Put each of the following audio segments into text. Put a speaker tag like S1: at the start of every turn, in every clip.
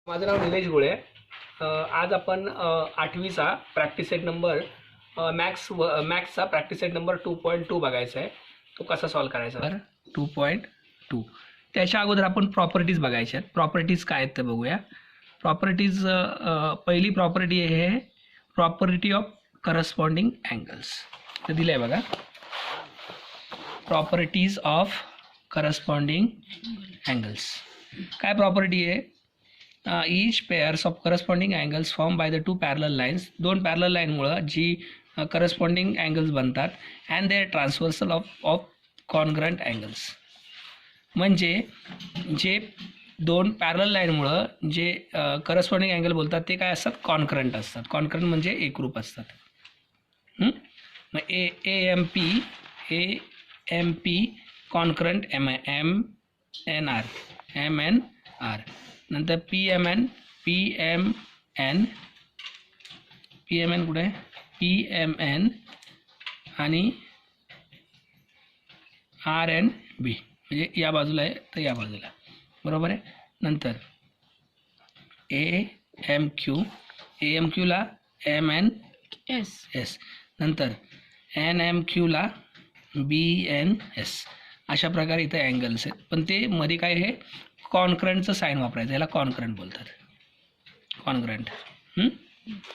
S1: माझं नाव निलेश गोळे. आज आपण 8वीचा प्रॅक्टिस सेट नंबर मॅथ्सचा प्रॅक्टिस सेट नंबर 2.2 बघायचा आहे. तो कसा सॉल्व करायचा. तर 2.2 त्याच्या अगोदर आपण प्रॉपर्टीज बघायच्या आहेत. प्रॉपर्टीज काय आहेत ते बघूया. प्रॉपर्टीज पहिली प्रॉपर्टी आहे प्रॉपर्टी ऑफ करस्पॉन्डिंग अँगल्स. तर दिलं आहे बघा, प्रॉपर्टीज ऑफ करस्पॉन्डिंग अँगल्स. काय प्रॉपर्टी आहे? each pairs of corresponding angles formed by the two parallel lines, दोन पॅरलल लाईनमुळं जी करस्पॉन्डिंग अँगल्स बनतात and they transversal of congruent angles. म्हणजे जे दोन पॅरलल लाईनमुळं जे करस्पॉन्डिंग अँगल बोलतात ते काय असतात? कॉन्करंट असतात. कॉन्करंट म्हणजे एकरूप असतात. मग M P concurrent M N R. नंतर पी एम एन कुठे आहे? पी एम एन आणि आर एन बी, म्हणजे या बाजूला आहे तर या बाजूला, बरोबर आहे. नंतर ए एम क्यूला एम एन एस, नंतर एन एम क्यूला बी एन एस. अशा प्रकारे इथे अँगल्स आहेत. पण ते मध्ये काय आहे? कॉन्करंटचं साईन वापरायचं. याला कॉन्करंट बोलतात.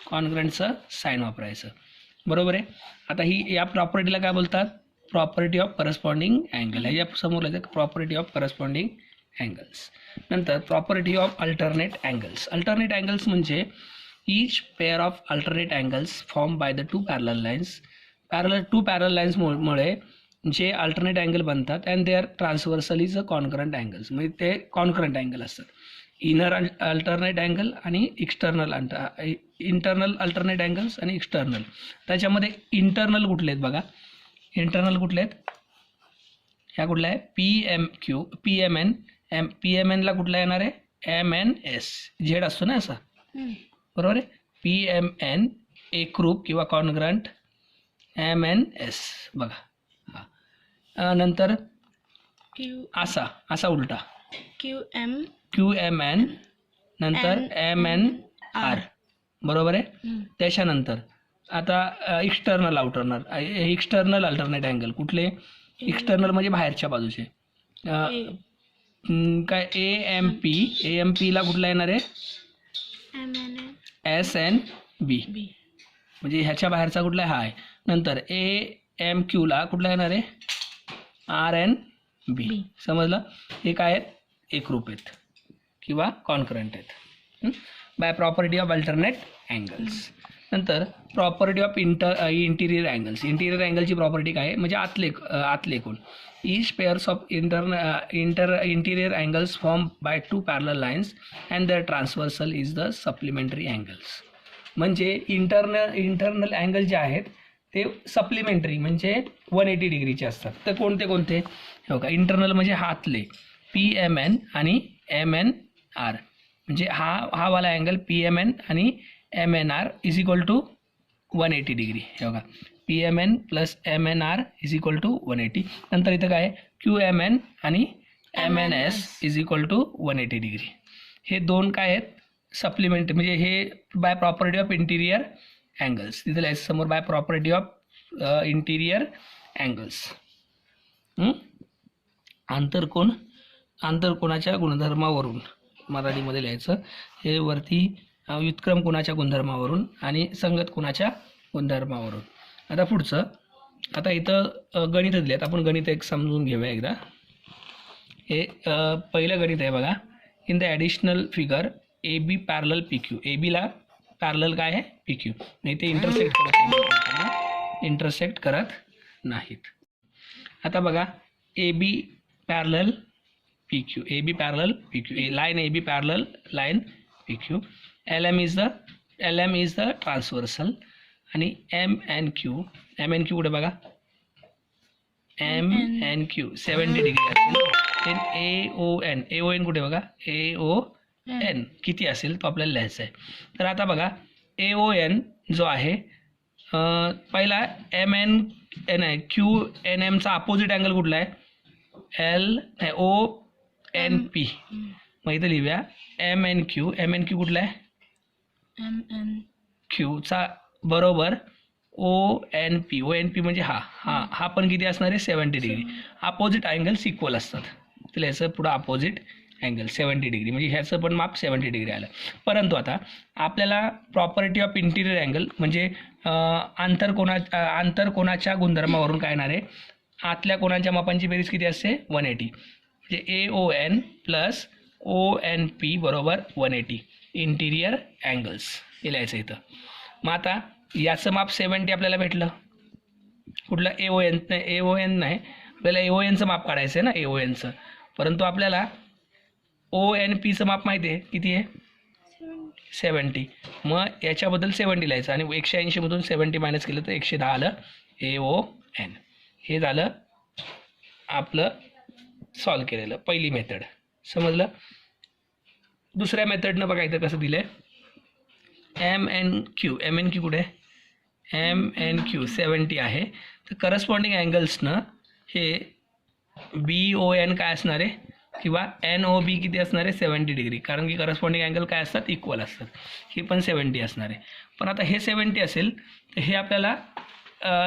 S1: कॉन्करंटचं साईन वापरायचं, बरोबर आहे. आता ही या प्रॉपर्टीला काय बोलतात? Property of corresponding angle. ह्याच्या समोर लिहायचं प्रॉपर्टी ऑफ करस्पॉन्डिंग अँगल्स. नंतर property of alternate angles. Alternate angles म्हणजे each pair of alternate angles form by the two parallel lines. Two parallel लाईन्समुळे जे अल्टरनेट अँगल बनतात and they are transversal is a concurrent angles. म्हणजे ते concurrent angle असतात. Inner alternate angle आणि internal alternate angles आणि external. त्याच्यामध्ये internal कुठले आहेत बघा? इंटरनल कुठले आहेत? ह्या कुठल्या आहे? पी एम एनला कुठला येणार आहे? M N S. झेड असतो ना असा, बरोबर आहे. पी एम एन एकरूप किंवा कॉन्ग्रंट, एम एन एस बघा. नंतर असा उलटा क्यू एम एन, नंतर एम एन आर, बरोबर आहे. त्याच्यानंतर आता एक्सटर्नल अल्टरनेट अँगल कुठले? एक्सटर्नल म्हणजे बाहेरच्या बाजूचे. काय? ए एम पीला कुठला येणार आहे? एस एन बी, म्हणजे ह्याच्या बाहेरचा कुठला हा आहे. नंतर ए एम क्यूला कुठला येणार आहे? R N B. समजलं? हे काय आहेत? एकरूप आहेत किंवा कॉन्करंट आहेत by property of alternate angles. नंतर property of interior angles. Interior अँगलची प्रॉपर्टी काय आहे? म्हणजे आतले कोण. Each pairs of interior angles form by two parallel lines and their transversal is the supplementary angles. म्हणजे इंटरनल अँगल जे आहेत ते सप्लिमेंटरी म्हणजे 180 डिग्रीचे असतात. तर कोणते? हे बघा, इंटरनल म्हणजे हातले पी एम एन आणि एम एन आर. म्हणजे हा वाला अँगल पी एम एन आणि M N R is equal to 180 degree. हे बघा, P M N plus M N R is equal to 180. नंतर इथं काय? क्यू एम एन आणि M N S is equal to 180 degree. हे दोन काय आहेत? सप्लिमेंटरी. म्हणजे हे by property of interior angles. तिथे लिहायचं समोर bye property of interior angles. आंतरकोनाच्या गुणधर्मावरून मराठीमध्ये लिहायचं. हे वरती व्युत्क्रम कोनाच्या गुणधर्मावरून आणि संगत कोनाच्या गुणधर्मावरून. आता पुढचं, आता इथं गणित दिले आहेत. आपण गणित एक समजून घेऊया एकदा. हे पहिलं गणित आहे बघा. In the additional figure A B parallel P Q. A बीला पॅरलल काय आहे? P Q. नाही ते इंटरसेक्ट करत नाहीत. आता बघा, A B parallel P Q, line A B parallel line P Q. L M is the transversal आणि एम एन क्यू कुठे बघा? एम एन क्यू 70 डिग्री असेल. ए ओ एन कुठे बघा? ए ओ एन किती असेल तो आपल्याला लिहायचा आहे. तर आता बघा, ए ओ एन जो आहे पहिला एम एन एन आहे. क्यू एन एमचा अपोजिट अँगल कुठला आहे? L O N P. मग इथं लिहूया M N Q. M N Q कुठला आहे? क्यूचा बरोबर O N P. O N P म्हणजे हा पण किती असणार आहे? 70 डिग्री. अपोजिट अँगल्स इक्वल असतात, तर याचं पुढं अपोजिट अँगल 70 डिग्री, म्हणजे ह्याचं पण माप 70 डिग्री आलं. परंतु आता आपल्याला प्रॉपर्टी ऑफ इंटिरियर अँगल म्हणजे आंतरकोनाच्या गुणधर्मावरून काय येणार आहे? आतल्या कोणाच्या मापांची बेरीज किती असते? 180. म्हणजे A O N plus O N P बरोबर 180 इंटिरियर अँगल्स हे लिहायचं इथं. मग आता याचं माप 70 आपल्याला भेटलं. कुठलं? ए ओ एन नाही, आपल्याला ए ओ एनचं माप काढायचं आहे ना, ए ओ एनचं. परंतु आपल्याला ओ एन पीचं माप माहिती आहे किती आहे? 70. मग याच्याबद्दल 70 लिहायचं आणि 180मधून 70 मायनस केलं तर 110 आलं ए ओ एन. हे झालं आपलं सॉल्व केलेलं पहिली मेथड. समजलं? दुसऱ्या मेथडनं बघा इथं कसं दिलं आहे. M N Q. M N Q कुठे आहे? एम एन क्यू 70 आहे. तर करस्पॉन्डिंग अँगल्सनं हे बी ओ एन काय असणार आहे किंवा एन ओ बी किती असणार आहे? 70 डिग्री. कारण की करस्पॉन्डिंग अँगल काय असतात? इक्वल असतात. ही पण 70 असणार आहे. पण आता हे 70 असेल तर हे आपल्याला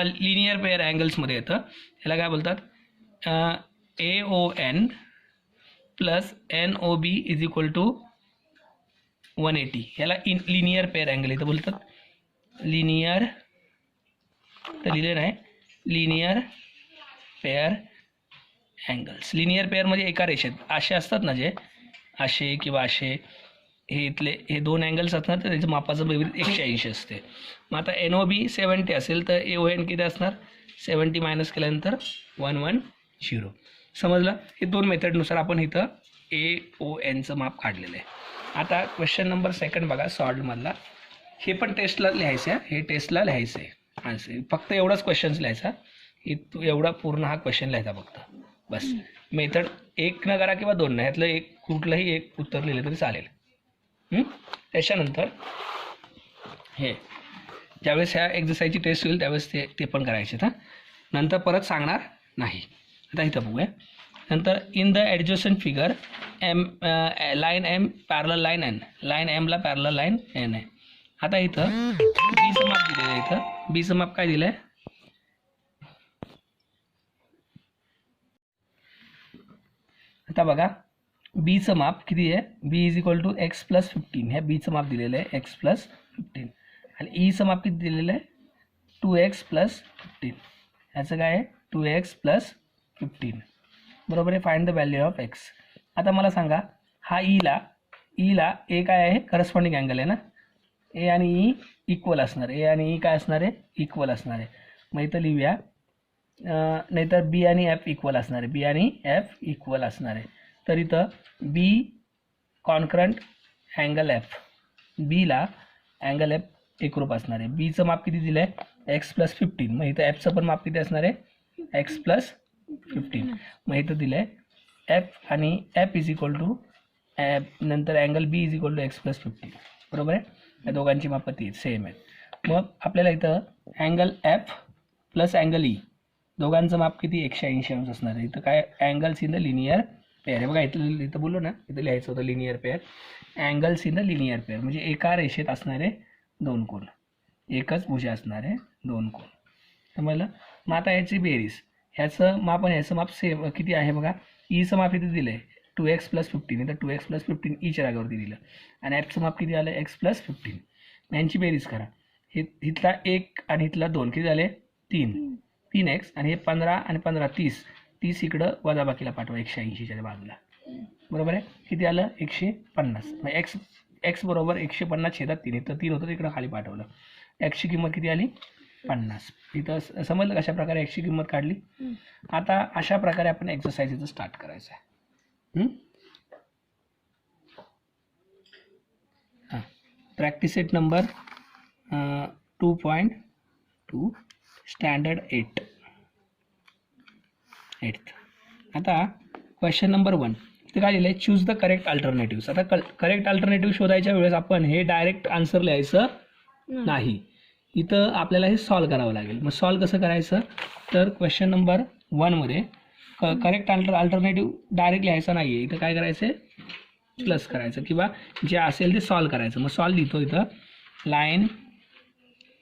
S1: लिनियर पेअर अँगल्समध्ये येतं. ह्याला काय बोलतात? A O N plus N O B is equal to 180. ह्याला लिनियर पेअर अँगल इथं बोलतात. लिनियर तर लिहिले नाही, लिनियर पेअर अँगल्स. लिनियर पेअरमध्ये एका रेषेत असे असतात ना, जे असे किंवा असे, हे इथले हे दोन अँगल्स असतात तर त्याचं मापाचं बेरीज 180 असते. मग आता एन ओ बी 70 असेल तर ए ओ एन किती असणार? 70 मायनस केल्यानंतर 110. समजलं? हे दोन मेथडनुसार आपण इथं ए ओ एनचं माप काढलेलं आहे. आता क्वेश्चन नंबर 2 बघा सॉल्वमधला. हे पण टेस्टला लिहायचं आहे, हे टेस्टला लिहायचं आहे आन्सर. फक्त एवढाच क्वेश्चन्स लिहायचा, एवढा पूर्ण हा क्वेश्चन लिहायचा फक्त बस. मेथड 1 न करा किंवा 2 न, ह्यातलं एक कुठलंही एक उत्तर लिहिलं तरी चालेल. त्याच्यानंतर हे ज्यावेळेस ह्या एक्झरसाईजची टेस्ट होईल त्यावेळेस ते पण करायचे. हां, नंतर परत सांगणार नाही. आता इथं बघूया. नंतर in the adjacent figure M line M parallel line N. Line एमला पॅरलल लाईन एन आहे. आता इथं बीचं माप दिलेलं आहे. इथं बीचं माप काय दिलं आहे? आता बघा बीचं माप किती आहे? B is equal to X plus 15. ह्या बीचं माप दिलेलं आहे एक्स प्लस 15. आणि ईचं माप किती दिलेलं आहे? 2x plus 15. ह्याचं काय आहे? 2x plus 15. बरोबर आहे. Find the value of x. आता मला सांगा, हा ईला ए काय आहे? करस्पॉन्डिंग अँगल आहे ना. ए आणि ई इक्वल असणार. ए आणि ई काय असणार आहे? इक्वल असणार आहे. मग इथं लिहूया. नाहीतर बी आणि एफ इक्वल असणार आहे. बी आणि एफ इक्वल असणार आहे. तर इथं बी कॉन्क्रंट अँगल एफ, बीला अँगल एफ एकरूप असणार आहे. बीचं माप किती दिलं आहे? X plus 15. मग इथं एफचं पण माप किती असणार आहे? X plus 15. मग इथं दिलं आहे एफ आणि F is equal to F, नंतर angle B is equal to X plus 15. बरोबर आहे. या दोघांची माप ती सेम आहेत. मग आपल्याला इथं angle F plus angle E दोघांचं माप किती? 180 अंश असणार आहे. इथं काय? Angles in the linear pair आहे. बघा इथं बोललो ना, इथं लिहायचं होतं linear pair. Angles in the linear pair म्हणजे एका रेषेत असणारे दोन कोन, एकच भुजा असणारे दोन कोन. समजलं? मग आता याची बेरीज, ह्याचं माप आणि ह्याचं माप सेम किती आहे बघा. ईचं माप इथे दिलं आहे 2x प्लस 15. इथं 2x प्लस 15 ईच्या जागेवरती दिलं. आणि एफचं माप किती आलं? X plus 15. यांची बेरीज करा. हे इथला 1 आणि इथला 2 किती झाले? 3x. आणि हे 15 आणि 15 30 इकडं वजाबाकीला पाठवा 180च्या बाजूला. बरोबर आहे. किती आलं? 150. मग एक्स बरोबर 150 छेदात 3. तर 3 होतं इकडं खाली पाठवलं. एक्सची किंमत किती आली? 50. इथं समजलं कशा प्रकारे एक्सची किंमत काढली. आता अशा प्रकारे आपण एक्सरसाइज स्टार्ट करायचं आहे. हां, practice set number 2.2 standard 8th. आता क्वेश्चन नंबर 1 ते काय लिहिलं आहे? Choose the correct alternatives. आता करेक्ट अल्टरनेटिव्ह शोधायच्या वेळेस आपण हे डायरेक्ट आन्सर लिहायचं नाही. इथं आपल्याला हे सॉल्व करावं लागेल. मग सॉल्व कसं करायचं? तर क्वेश्चन नंबर 1 मध्ये करेक्ट अल्टरनेटिव्ह डायरेक्ट लिहायचा नाही आहे. इथं काय करायचं आहे? प्लस करायचं किंवा जे असेल ते सॉल्व करायचं. मग सॉल्व लिहितो इथं लाईन,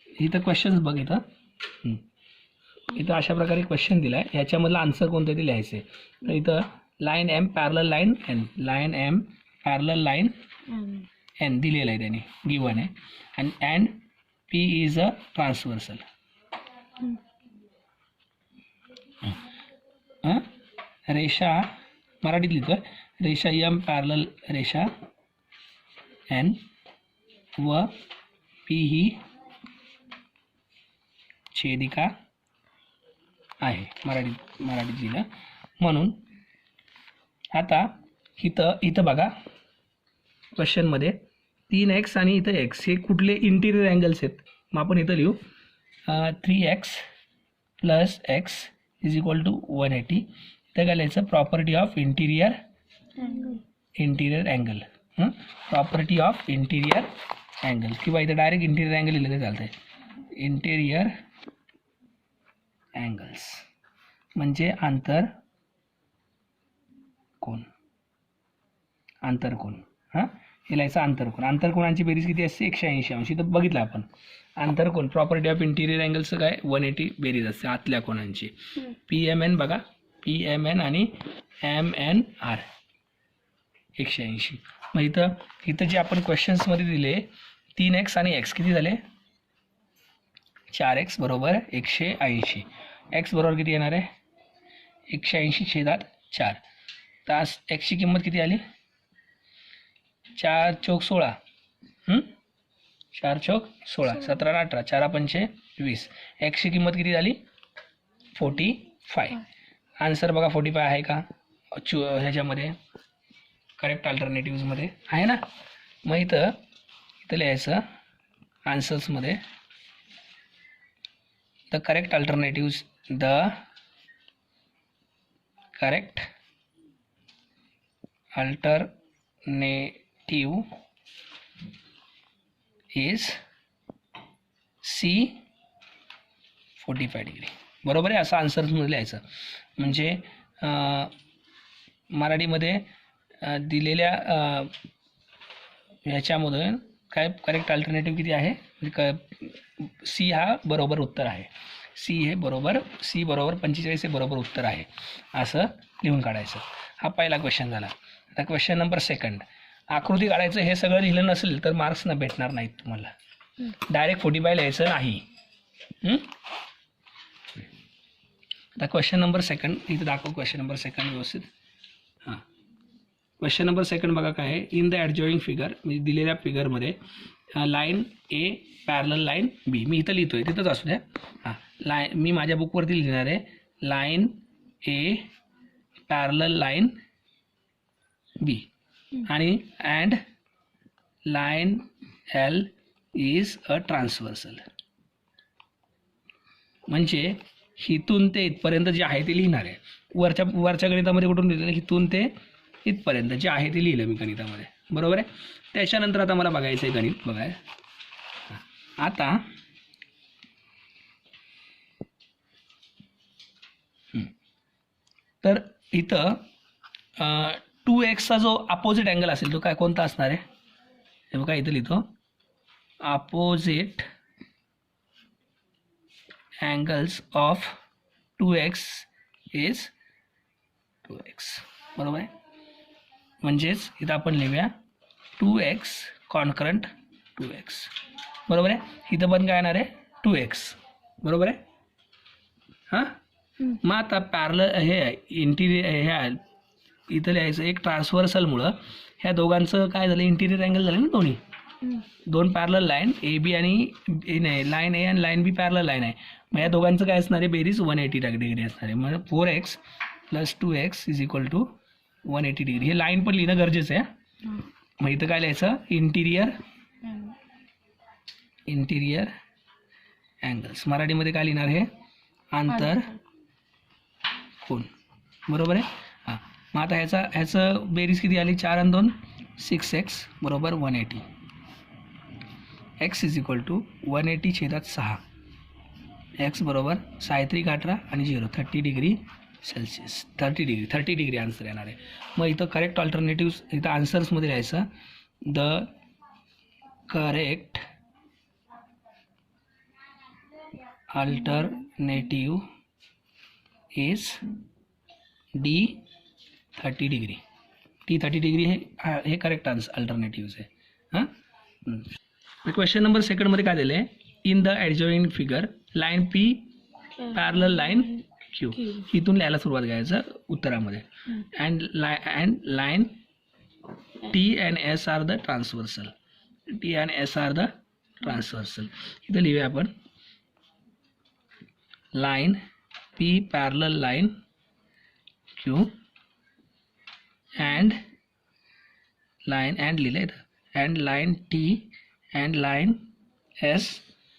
S1: इथं क्वेश्चन्स बघ इथं इथं अशा प्रकारे क्वेश्चन दिला आहे, ह्याच्यामधलं आन्सर कोणतं ते लिहायचं आहे. तर इथं line M parallel line N, line M parallel line N दिलेलं आहे त्याने, गिवन आहे. आणि and P is a transversal. रेषा मराठीत लिहितो आहे, रेषा एम पॅरलल रेषा एन व पी ही छेदिका आहे, मराठीत लिहिलं. म्हणून आता इथं बघा क्वेश्चनमध्ये 3x आणि इथं x हे कुठले इंटिरियर अँगल्स आहेत. मग आपण इथं लिहू 3x plus x is equal to 180. इथं काय लिहायचं, property of interior angle, property of interior angle, किंवा इथं डायरेक्ट इंटिरियर अँगल लिहिलं तर चालतंय. इंटिरियर अँगल्स म्हणजे आंतरकोन. हां, हे लिहायचं आंतरकोन. आंतरकोनांची बेरीज किती असते, 180 अंश. इथं बघितलं आपण आंतरकोन, प्रॉपर्टी ऑफ इंटिरियर अँगलचं काय 180 बेरीज असते आतल्या कोणांची. PMN बघा, PMN आणि MNR 180. मग इथं जे आपण क्वेश्चन्समध्ये दिले 3x आणि x किती झाले, 4x बरोबर 180. x बरोबर किती येणार आहे, 180/4. तास एक्सची किंमत किती आली, 4 चौक 16, 4 चौक 16, 17 18, 4 पंचे 20. एक्सची किंमत किती झाली, 45. आन्सर बघा 45 आहे का ह्याच्यामध्ये, करेक्ट अल्टरनेटिव्हमध्ये आहे ना. मग इथं लिहायचं आन्सर्समध्ये the correct alternatives, the correct alternative is C 45 degree. बरोबर आहे, असं आन्सर्समध्ये लिहायचं. म्हणजे मराठीमध्ये दिलेल्या ह्याच्यामधून काय करेक्ट अल्टरनेटिव्ह किती आहे, C हा बरोबर उत्तर आहे. C बरोबर 45 हे बरोबर उत्तर आहे, असं लिहून काढायचं. हा पहिला क्वेश्चन झाला. आता क्वेश्चन नंबर 2. आकृती काढायचं. हे सगळं लिहिलं नसेल तर मार्क्स न भेटणार नाहीत तुम्हाला. डायरेक्ट 45 लिहायचं नाही. आता क्वेश्चन नंबर 2 इथं दाखव. क्वेश्चन नंबर 2 व्यवस्थित. हां, क्वेश्चन नंबर 2 बघा काय आहे. इन द ॲडजॉईंग फिगर, म्हणजे दिलेल्या फिगरमध्ये लाईन ए पॅरलल लाईन बी. मी इथं लिहितोय, तिथंच असू द्या. हां, मी माझ्या बुकवरती लिहिणार आहे लाईन ए पॅरलल लाईन बी आणि and line L is a transversal. म्हणजे हिथून ते इथपर्यंत जे आहे ते लिहिणार आहे. वरच्या गणितामध्ये कुठून लिहिलं, हिथून ते इथपर्यंत जे आहे ते लिहिलं मी गणितामध्ये, बरोबर आहे. त्याच्यानंतर आता मला बघायचं आहे गणित. बघाय आता तर इथं 2x जो अपोजिट अँगल असेल तो काय कोणता असणार आहे, हे बघा इथं लिहितो. Opposite angles of 2x is 2x, बरोबर आहे. म्हणजेच इथं आपण लिहूया 2x कॉन्करंट 2x, बरोबर आहे. इथं पण काय येणार आहे 2x, बरोबर आहे. हां, मग आता पॅरलल हे इंटिरियर हे इथं लिहायचं एक ट्रान्सव्हर्सलमुळं ह्या दोघांचं काय झालं, इंटिरियर अँगल झाले ना दोन्ही. 2 पॅरलल लाईन ए बी आणि लाईन ए आणि लाईन बी पॅरलल लाईन आहे. मग या दोघांचं काय असणार आहे, बेरीज 180 डिग्री असणार आहे. म्हणजे 4x + 2x is equal to 180 degree. हे लाईन पण लिहिणं गरजेचं आहे. मग इथं काय लिहायचं, इंटिरियर अँगल्स. मराठीमध्ये काय लिहिणार, हे आंतर कोन, बरोबर आहे. हां, मग आता ह्याचं बेरीज किती आली, 4 आणि 2 6x बरोबर 180. x is equal to 180/6. x बरोबर 6 × 18 आणि 0 30 डिग्री सेल्सिअस 30 डिग्री आन्सर येणार आहे. मग इथं करेक्ट ऑल्टरनेटिव्ह इथं आन्सर्समध्ये लिहायचं the correct alternative is D 30 degree. T 30 degree हे करेक्ट अल्टरनेटिव्ह आहे. हां, क्वेश्चन नंबर सेकंडमध्ये काय दिलं आहे, in the adjoint figure line P parallel line Q. इथून लिहायला सुरुवात करायचं उत्तरामध्ये. And line T and S are the transversal. T and S are the transversal. इथं लिहूया आपण line P parallel line Q and line and लिहिलं इथं and line T and line S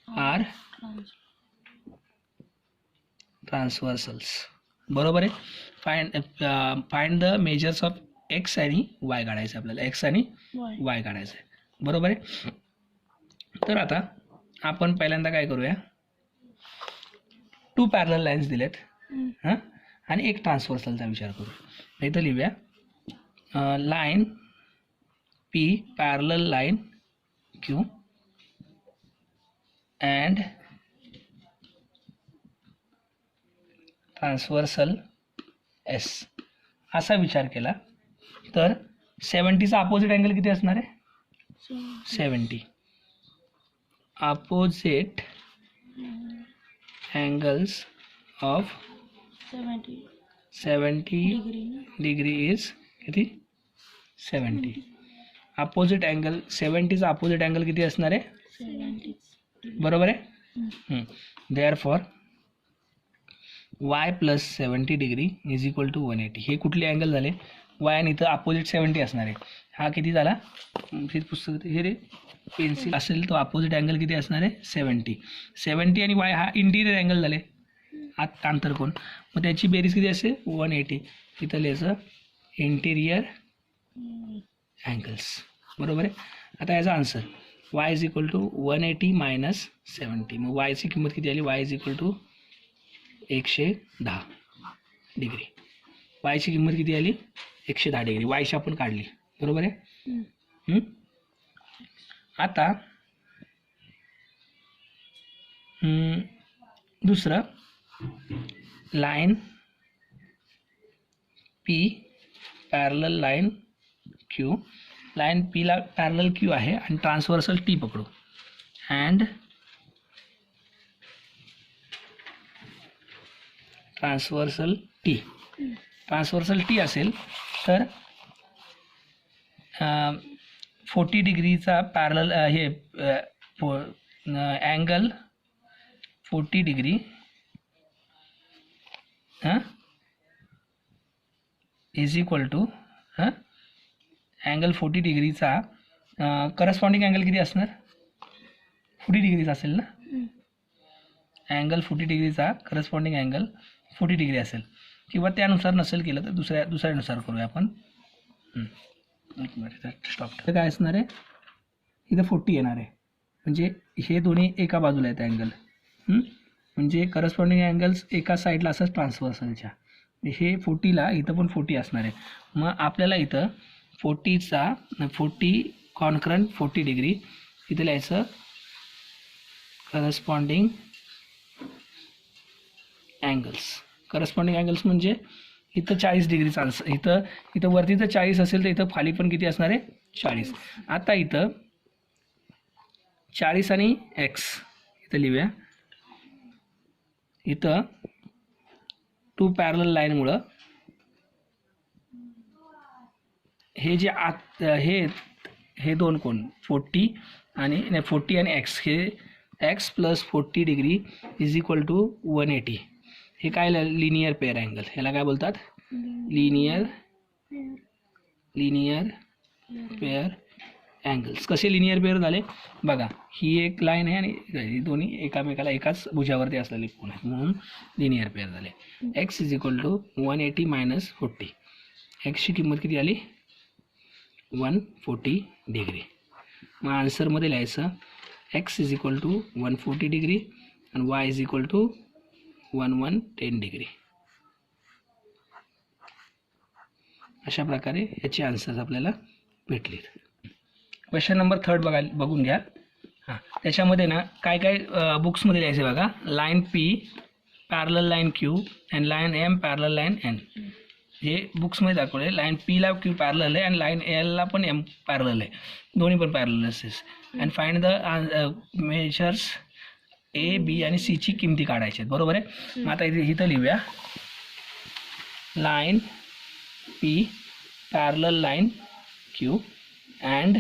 S1: are transversals. बरोबर आहे. Find the measures of X आणि Y काढायचं आपल्याला. एक्स आणि वाय काढायचं आहे. बरोबर आहे. तर आता आपण पहिल्यांदा काय करूया, 2 पॅरलल लाईन्स दिलेत हां आणि एक ट्रान्सव्हर्सलचा विचार करू. इथं लिहूया line P parallel line Q and transversal S. असा विचार केला तर 70चा अपोजिट अँगल किती असणार आहे, 70. Opposite angles of 70 degree is किती, 70. अपोजिट अँगल 70चा अपोजिट अँगल किती असणार आहे, बरोबर आहे. Therefore Y plus 70 degree is equal to 180. हे कुठले अँगल झाले, वाय आणि इथं अपोजिट 70 असणार आहे. हा किती झाला, हे पुस्तक हे रे पेन्सिल असेल तो अपोजिट अँगल किती असणार आहे, 70 आणि वाय हा इंटिरियर अँगल झाले, आत आंतरकोन. मग त्याची बेरीज किती असते, 180. इथं लिहायचं इंटिरियर अँगल्स. बरोबर आहे. आता याचा answer Y is equal to 180 minus 70. मग वायची किंमत किती आली, Y is equal to 110 degree. वायची किंमत किती आली, 110 डिग्री. वायची आपण काढली. बरोबर आहे. आता दुसरं line P parallel line Q. Line पीला पॅरलल क्यू आहे आणि ट्रान्सव्हर्सल टी पकडू. And transversal T. Transversal T असेल तर 40 डिग्रीचा पॅरलल हे angle 40 degree is equal to angle 40 डिग्रीचा करस्पॉन्डिंग अँगल किती असणार, 40 डिग्रीचा असेल ना. अँगल 40 डिग्रीचा करस्पॉन्डिंग अँगल 40 डिग्री असेल, किंवा त्यानुसार नसेल केलं तर दुसऱ्यानुसार करूया आपण. एक मिनिट स्टॉप. तर काय असणार आहे, इथं 40 येणार आहे, म्हणजे हे दोन्ही एका बाजूला आहेत अँगल. म्हणजे करस्पॉन्डिंग अँगल्स एका साईडला असंच ट्रान्सव्हर्सलच्या. हे 40ला इथं पण 40 असणार आहे. मग आपल्याला इथं 40 कॉन्करंट 40 डिग्री इथं लिहायचं करस्पॉन्डिंग अँगल्स. करस्पॉन्डिंग अँगल्स म्हणजे इथं 40 डिग्रीचा आन्सर, इथं वरती जर 40 असेल तर इथं खाली पण किती असणार आहे, 40. आता इथं 40 आणि एक्स इथं लिहूया. इथं 2 पॅरलल लाईनमुळं हे जे आत हे दोन कोण 40 आणि एक्स, हे X plus 40 degree is equal to 180. हे काय लिनियर पेअर अँगल, ह्याला काय बोलतात, लिनियर पेअर अँगल्स. कसे लिनियर पेअर झाले बघा, ही एक लाईन आहे आणि ही दोन्ही एकामेकाला एकाच भुजावरती असलेले कोण आहेत, म्हणून लिनियर पेअर झाले. X is equal to 180 minus 40. एक्सची किंमत किती आली, 140 डिग्री. मग आन्सरमध्ये लिहायचं X is equal to 140 degree आणि Y is equal to 1110 degree. अशा प्रकारे याचे आन्सर्स आपल्याला भेटलेत. क्वेश्चन नंबर 3 बघून घ्या. हां, त्याच्यामध्ये ना काय काय बुक्समध्ये लिहायचं बघा. Line P parallel line Q and line M parallel line N. हे बुक्समध्ये दाखवले. लाईन Pला Q पॅरलल आहे आणि लाईन Lला पण M पॅरलल आहे, दोन्ही पण parallel assess. And find the measures A, B आणि C ची किमती काढायच्या आहेत. बरोबर आहे. मग आता इथं लिहूया line P parallel line Q and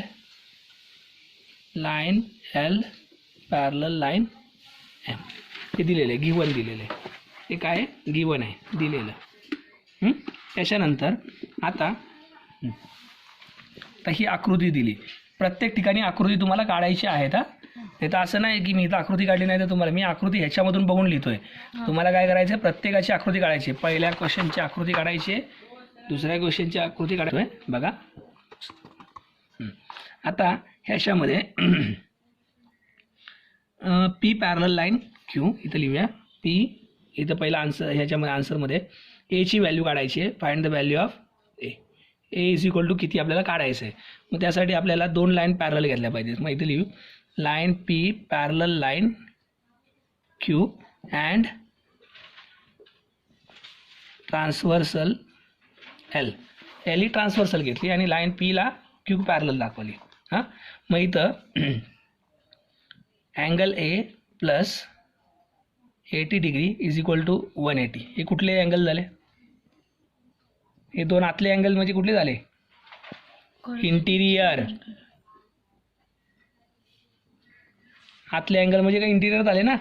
S1: line L parallel line M. हे दिलेलं आहे, गिवन दिलेलं आहे. हे काय आहे? गिवन आहे, दिलेलं. त्याच्यानंतर आता ही आकृती दिली. प्रत्येक ठिकाणी आकृती तुम्हाला काढायची आहेत. ते तर असं नाही की मी इथं आकृती काढली नाही तर तुम्हाला, मी आकृती ह्याच्यामधून बघून लिहितोय. तुम्हाला काय करायचं, प्रत्येकाची आकृती काढायची. पहिल्या क्वेश्चनची आकृती काढायची, दुसऱ्या क्वेश्चनची आकृती काढायची. बघा आता ह्याच्यामध्ये P पॅरलल लाईन Q इथं लिहूया. P इथं पहिला आन्सर, ह्याच्यामध्ये आन्सरमध्ये A ची व्हॅल्यू काढायची आहे. Find the value of A. A is equal to किती आपल्याला काढायचं आहे. मग त्यासाठी आपल्याला 2 लाईन पॅरलल घेतल्या पाहिजेत. मग इथं लिहू line P parallel line Q and transversal L. L he transversal घेतली आणि लाईन Pला Q पॅरलल दाखवली. हां, मग इथं angle A plus 80 degree is equal to 180. हे कुठले अँगल झाले? हे दोन आतले अँगल म्हणजे कुठले झाले? इंटिरियर. आतले अँगल म्हणजे काय इंटिरियर झाले ना.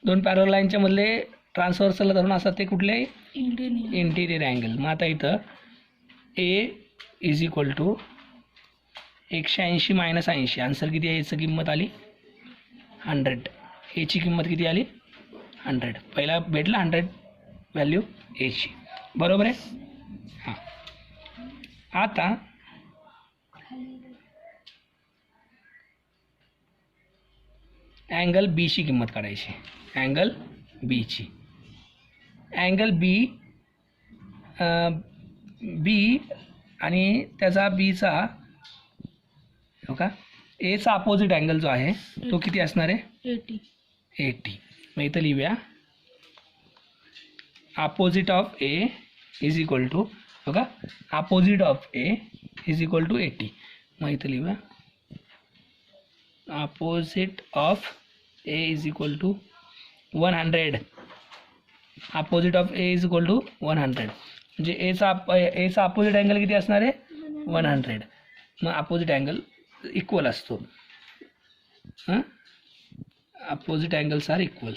S1: 2 पॅरलल लाईनच्या मधले ट्रान्सव्हर्सल धरून असतात ते कुठले? Interior angle. मग आता इथं A is equal to 180 minus 80. Answer किती आहे? याची किंमत आली 100. एची किंमत किती आली? 100. पहिला भेटला 100 व्हॅल्यू एची. बरोबर आहे. हां, आता अँगल बीची किंमत काढायची. अँगल बीची, अँगल बी आणि त्याचा बीचा हो का एचा अपोजिट अँगल जो आहे तो किती असणार आहे? 80. मग इथं लिहूया opposite of A is equal to बघा opposite of A is equal to 80. मग इथं लिहूया opposite of A is equal to 100. Opposite of A is equal to 100 म्हणजे एचा अपोजिट अँगल किती असणार आहे? 100. मग अपोजिट अँगल इक्वल असतो. हां, opposite angles are equal.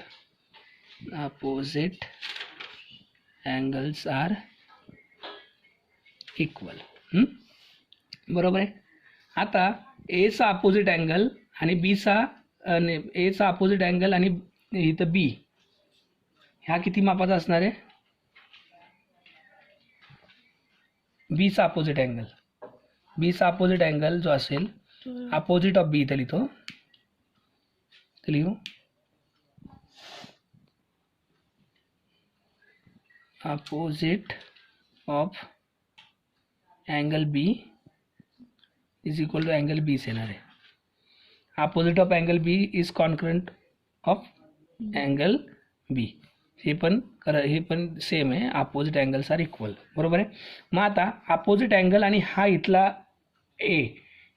S1: Opposite angles are equal. बरोबर आहे. आता एचा अपोजिट अँगल आणि बीचा एचा अपोजिट अँगल आणि इथं बी ह्या किती मापाचा असणार आहे? बीचा अपोजिट अँगल, बीचा अपोजिट अँगल जो असेल अपोजिट ऑफ बी इथं लिहितो. लिहू opposite of angle B is equal to angle B येणार आहे. Opposite of angle B is concurrent of angle B. हे पण सेम आहे. Opposite angles are equal. बरोबर आहे. मग आता अपोजिट अँगल आणि हा इथला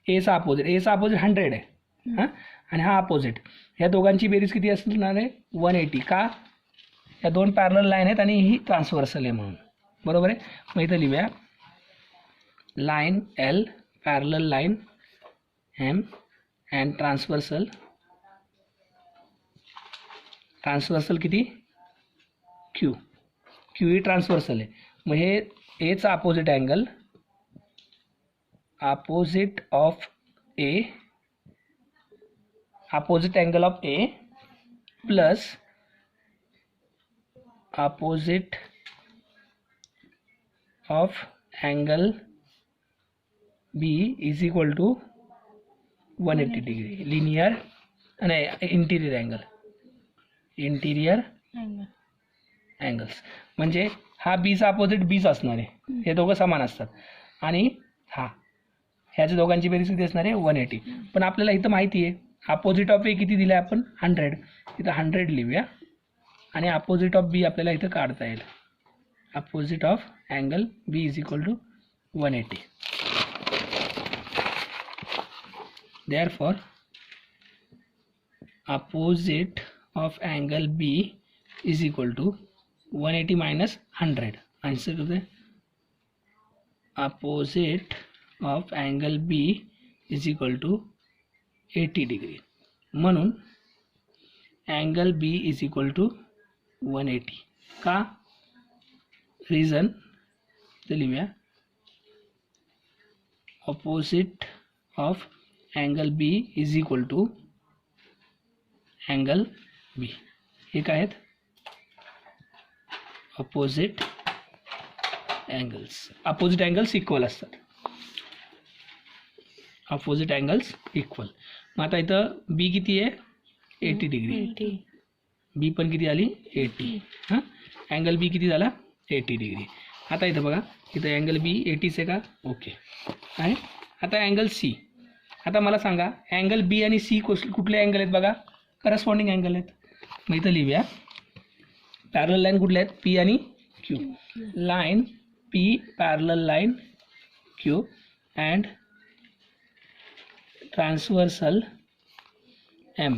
S1: एचा अपोजिट 100 आहे. हां, आणि हा अपोजिट, ह्या दोघांची बेरीज किती असणार आहे? 180. का? या 2 पॅरलल लाईन आहेत आणि ही ट्रान्सव्हर्सल आहे म्हणून. बरोबर आहे. मग इथं लिहूया line L parallel line M and transversal किती? क्यू. क्यू ही ट्रान्सव्हर्सल आहे. मग हे एचा opposite angle opposite of A opposite angle of A plus opposite of angle B is equal to 180 degree. Linear नाही इंटिरियर अँगल्स. म्हणजे हा बीचा अपोजिट बीच असणार आहे. हे दोघं समान असतात. आणि हा, ह्याच्या दोघांची बेरीज किती असणार आहे 180. पण आपल्याला इथं माहिती आहे अपोजिट ऑफ ए किती दिलं आहे आपण 100, इथं 100 लिहूया आणि अपोजिट ऑफ बी आपल्याला इथं काढता येईल. Opposite of angle B is equal to 180. Therefore, opposite of angle B is equal to 180 minus 100. Answer to the opposite of angle B is equal to 80 degree. म्हणून angle B is equal to 180. का? Reason ते लिहूया. Opposite of angle B is equal to angle B. हे काय आहेत? Opposite angles. Opposite angles equal असतात. Opposite angles equal. मग आता इथं B किती आहे 80 डिग्री. B पण किती आली 80. हां, अँगल B किती झाला 80 डिग्री. आता इथं बघा, इथं अँगल B 80 आहे का? ओके आहे. आता अँगल C. आता मला सांगा अँगल बी आणि सी कुठले अँगल आहेत बघा, करस्पॉन्डिंग अँगल आहेत. मग इथं लिहूया पॅरलल लाईन कुठल्या आहेत पी आणि Q. Line P parallel line Q and transversal M.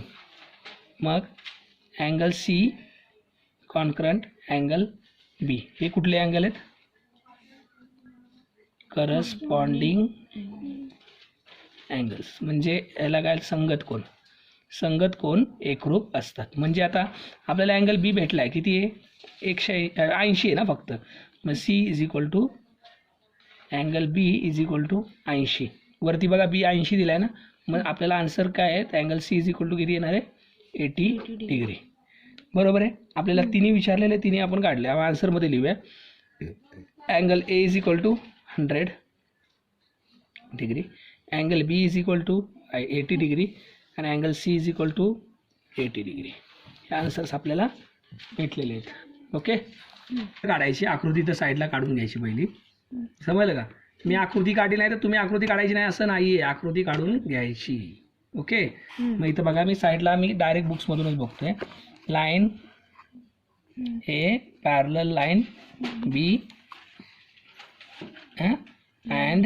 S1: मग angle C concurrent angle B. हे कुठले अँगल आहेत? Corresponding angles. म्हणजे याला काय संगत कोन. संगत कोन एकरूप असतात. म्हणजे आता आपल्याला अँगल बी भेटला आहे किती आहे 180 आहे ना फक्त. मग C is equal to angle B is equal to 80. वरती बघा बी 80 दिला आहे ना, मग आपल्याला आन्सर काय आहे angle C is equal to किती येणार आहे 80 डिग्री. बरोबर आहे. आपल्याला तिन्ही विचारलेले तिन्ही आपण काढले. आन्सरमध्ये लिहूया angle A is equal to 100 degree, angle B is equal to 80 degree आणि angle C is equal to 80 degree. हे आन्सर्स आपल्याला भेटलेले आहेत. ओके, काढायची आकृती तर साईडला काढून घ्यायची पहिली. समजलं का? मी आकृती काढली नाही तर तुम्ही आकृती काढायची नाही असं नाही आहे, आकृती काढून घ्यायची. ओके, मग इथं बघा मी साईडला मी डायरेक्ट बुक्समधूनच बघतोय. Line A parallel line B and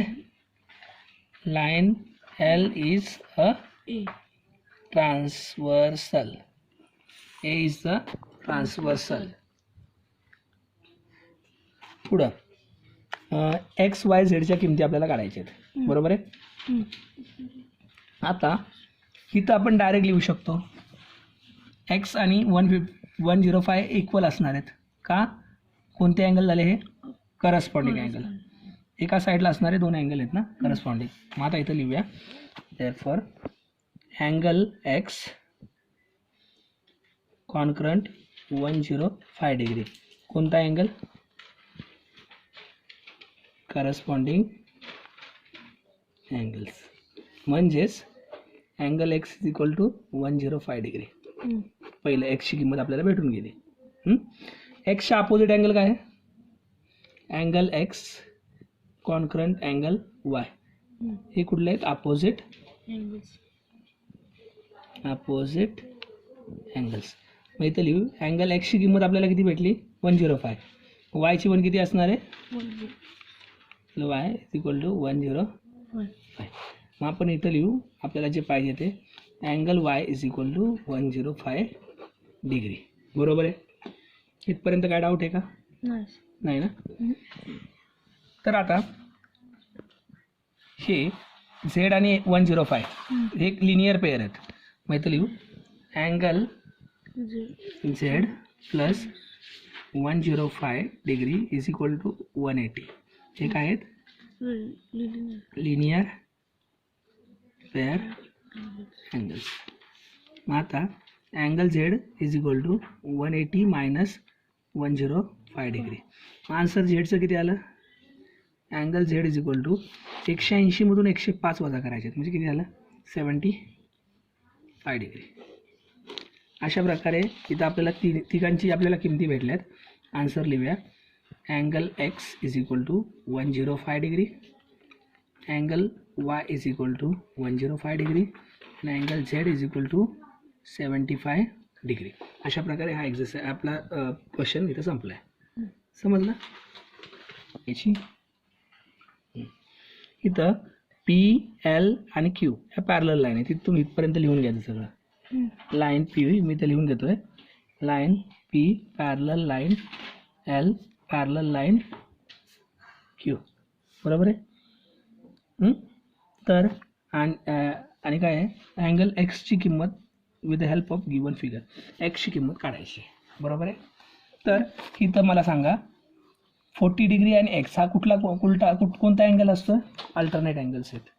S1: line L is a transversal. A is the transversal. पुढं एक्स वाय झेडच्या किमती आपल्याला काढायच्या आहेत. बरोबर आहे. आता इथं आपण डायरेक्ट लिहू शकतो एक्स आणि 105 इक्वल असणार आहेत. का? कोणते अँगल झाले? हे करस्पॉन्डिंग अँगल. एका साईडला असणारे दोन अँगल आहेत ना करस्पॉन्डिंग. मग आता इथं लिहूया therefore angle X concurrent 105 degree. कोणता अँगल? Corresponding angles. म्हणजेच angle X is equal to 105 degree. पहिलं एक्सची किंमत आपल्याला भेटून गेली. एक्सच्या अपोजिट अँगल काय आहे? Angle X concurrent angle Y. हे कुठले आहेत? Opposite angles. मग इथं लिहू अँगल एक्सची किंमत आपल्याला किती भेटली 105. वायची पण किती असणार आहे? Y is equal to 105. मग आपण इथं लिहू आपल्याला जे पाहिजे ते angle Y is equal to 105 degree. बरोबर आहे. इथपर्यंत काय डाऊट आहे का? नाही ना. तर आता हे झेड आणि 105 हे लिनियर पेअर आहेत. मग इथं लिहू angle Z plus 105 degree is equal to 180. हे काय आहेत? Linear pair angles. मग आता angle Z is equal to 180 minus 105 degree. Answer झेडचं किती आलं? Angle Z is equal to 180 मधून 105 वजा करायचे म्हणजे किती झालं 75 डिग्री. अशा प्रकारे इथं आपल्याला तिघांची आपल्याला किमती भेटल्यात. आन्सर लिहूया angle X is equal to 105 degree, angle Y is equal to 105 degree आणि angle Z is equal to 75 degree. अशा प्रकारे हा एक्झरसाइज आपला क्वेश्चन इथं संपला आहे. समजलं. याची इथं पी एल आणि क्यू ह्या पॅरलल लाईन आहे. तिथून इथपर्यंत लिहून घ्यायचं सगळं. लाईन पी मी तर लिहून घेतोय. Line P parallel line L parallel line Q. बरोबर आहे. तर आणि काय आहे, अँगल एक्सची किंमत with the help of given figure एक्सची किंमत काढायची. बरोबर आहे. तर इथं मला सांगा 40 डिग्री आणि एक्स हा कोणता अँगल असतो. अल्टरनेट अँगल्स आहेत.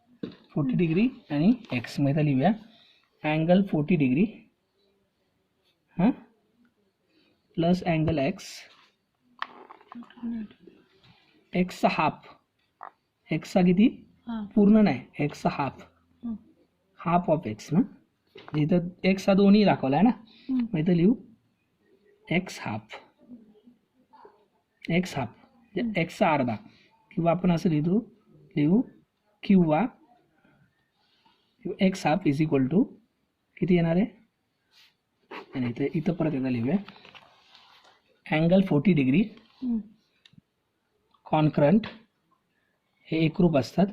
S1: 40 डिग्री आणि एक्स मग इथं लिहूया angle 40 degree plus angle x. एक्सचा हाफ. एक्सचा किती पूर्ण नाही, एक्सचा हाफ ऑफ एक्स ना. इथं एक्सचा दोन्ही दाखवला आहे ना. मग इथं लिहू एक्स हाफ एक्सचा अर्धा किंवा आपण असं लिहू किंवा X half is equal to किती येणार आहे. आणि इथं परत एकदा लिहूया अँगल 40 डिग्री कॉन्क्रंट हे एकरूप असतात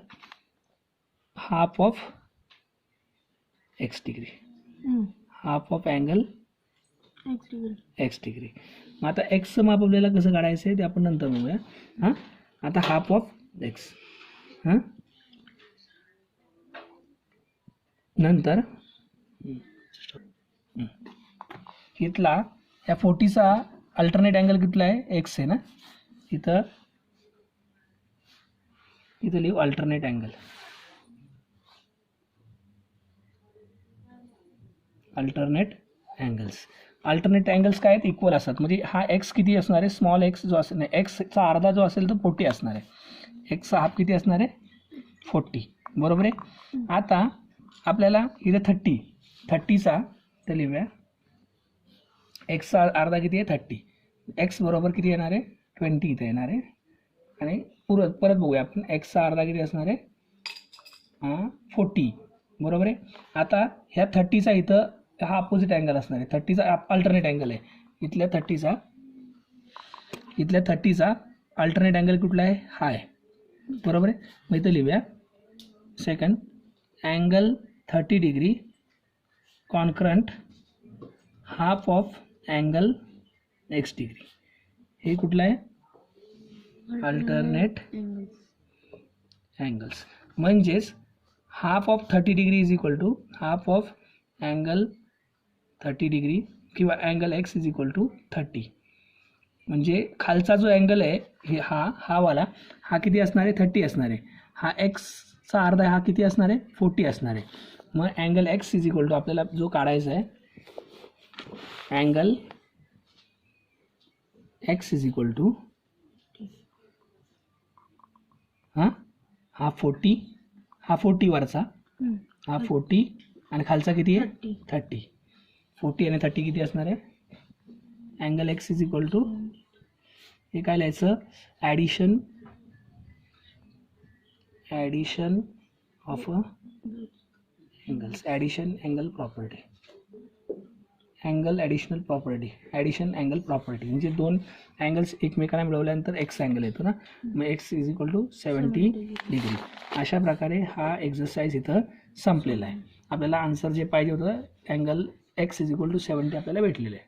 S1: half of x degree. Half of angle X degree. मग आता एक्सचं माप आपल्याला कसं काढायचं आहे ते आपण नंतर बघूया. हां आता हाफ ऑफ एक्स. नंतर इथला या 40चा अल्टरनेट अँगल कितला आहे एक्स आहे ना. इथं लिहू अल्टरनेट अँगल. अल्टरनेट अँगल्स काय आहेत इक्वल असतात. म्हणजे हा एक्स किती असणार आहे स्मॉल एक्स जो असेल एक्सचा अर्धा जो असेल तो 40 असणार आहे. एक्सचा हाफ किती असणार आहे 40. बरोबर आहे. आता आपल्याला इथे 30चा तर लिहूया एक्सचा अर्धा किती आहे 30. एक्स बरोबर किती येणार आहे 20 इथे येणार आहे. आणि परत बघूया आपण एक्सचा अर्धा किती असणार आहे 40. बरोबर आहे. आता ह्या 30चा इथं हा अपोजिट अँगल असणार आहे. 30चा अल्टरनेट अँगल आहे. इथल्या 30चा अल्टरनेट अँगल कुठला आहे हा आहे. बरोबर आहे. मग इथं लिहूया second angle 30 degree concurrent half of angle X degree. हे कुठलं आहे अल्टरनेट अँगल्स. म्हणजेच half of 30 degree is equal to half of angle 30 degree किंवा angle X is equal to 30. म्हणजे खालचा जो अँगल आहे हे हा वाला हा किती असणार आहे 30 असणार आहे. हा एक्सचा अर्धा हा किती असणार आहे 40 असणार आहे. मग angle X is equal to आपल्याला जो काढायचा आहे angle X is equal to हा 40 वरचा हा 40 आणि खालचा किती आहे 30. 40 आणि 30 किती असणार आहे angle X is equal to हे काय लिहायचं addition of angles. Addition angle property addition angle property म्हणजे दोन अँगल्स एकमेकांना मिळवल्यानंतर एक्स अँगल येतो ना. मग X is equal to 70 degree. अशा प्रकारे हा एक्झरसाइज इथं संपलेला आहे. आपल्याला आन्सर जे पाहिजे होतं angle X is equal to 70 आपल्याला भेटलेलं आहे.